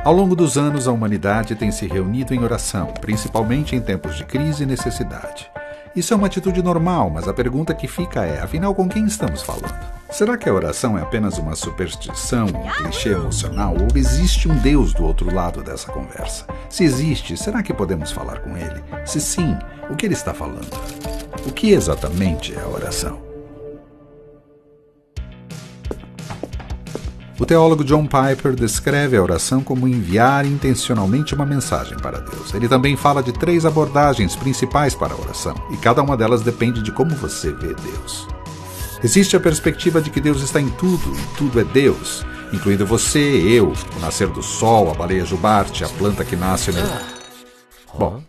Ao longo dos anos, a humanidade tem se reunido em oração, principalmente em tempos de crise e necessidade. Isso é uma atitude normal, mas a pergunta que fica é, afinal, com quem estamos falando? Será que a oração é apenas uma superstição, um clichê emocional, ou existe um Deus do outro lado dessa conversa? Se existe, será que podemos falar com Ele? Se sim, o que Ele está falando? O que exatamente é a oração? O teólogo John Piper descreve a oração como enviar intencionalmente uma mensagem para Deus. Ele também fala de 3 abordagens principais para a oração, e cada uma delas depende de como você vê Deus. Existe a perspectiva de que Deus está em tudo, e tudo é Deus, incluindo você, eu, o nascer do sol, a baleia jubarte, a planta que nasce no... Bom,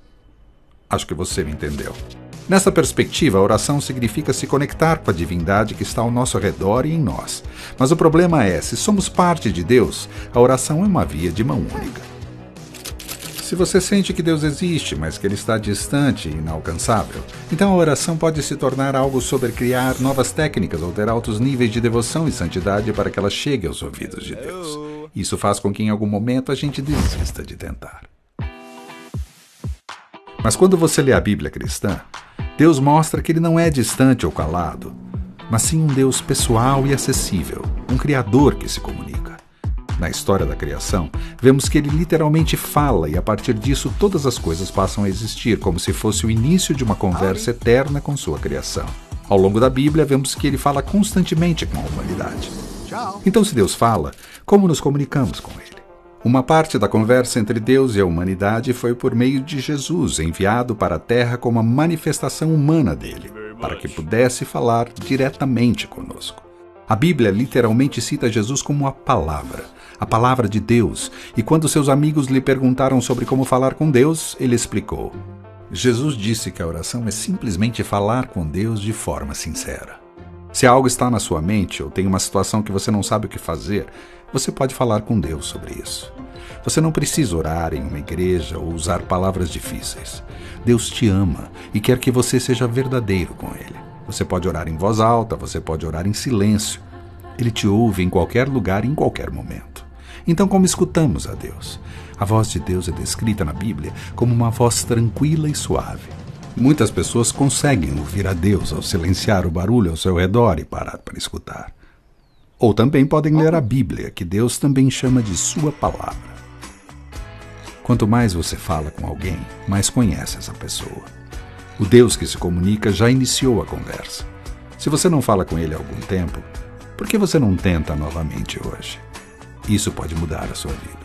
acho que você me entendeu. Nessa perspectiva, a oração significa se conectar com a divindade que está ao nosso redor e em nós. Mas o problema é, se somos parte de Deus, a oração é uma via de mão única. Se você sente que Deus existe, mas que Ele está distante e inalcançável, então a oração pode se tornar algo sobre criar novas técnicas ou ter altos níveis de devoção e santidade para que ela chegue aos ouvidos de Deus. Isso faz com que em algum momento a gente desista de tentar. Mas quando você lê a Bíblia cristã, Deus mostra que Ele não é distante ou calado, mas sim um Deus pessoal e acessível, um Criador que se comunica. Na história da criação, vemos que Ele literalmente fala e a partir disso todas as coisas passam a existir, como se fosse o início de uma conversa eterna com sua criação. Ao longo da Bíblia, vemos que Ele fala constantemente com a humanidade. Então, se Deus fala, como nos comunicamos com Ele? Uma parte da conversa entre Deus e a humanidade foi por meio de Jesus, enviado para a Terra como a manifestação humana dele, para que pudesse falar diretamente conosco. A Bíblia literalmente cita Jesus como a palavra de Deus, e quando seus amigos lhe perguntaram sobre como falar com Deus, ele explicou. Jesus disse que a oração é simplesmente falar com Deus de forma sincera. Se algo está na sua mente ou tem uma situação que você não sabe o que fazer, você pode falar com Deus sobre isso. Você não precisa orar em uma igreja ou usar palavras difíceis. Deus te ama e quer que você seja verdadeiro com Ele. Você pode orar em voz alta, você pode orar em silêncio. Ele te ouve em qualquer lugar e em qualquer momento. Então, como escutamos a Deus? A voz de Deus é descrita na Bíblia como uma voz tranquila e suave. Muitas pessoas conseguem ouvir a Deus ao silenciar o barulho ao seu redor e parar para escutar. Ou também podem ler a Bíblia, que Deus também chama de sua palavra. Quanto mais você fala com alguém, mais conhece essa pessoa. O Deus que se comunica já iniciou a conversa. Se você não fala com Ele há algum tempo, por que você não tenta novamente hoje? Isso pode mudar a sua vida.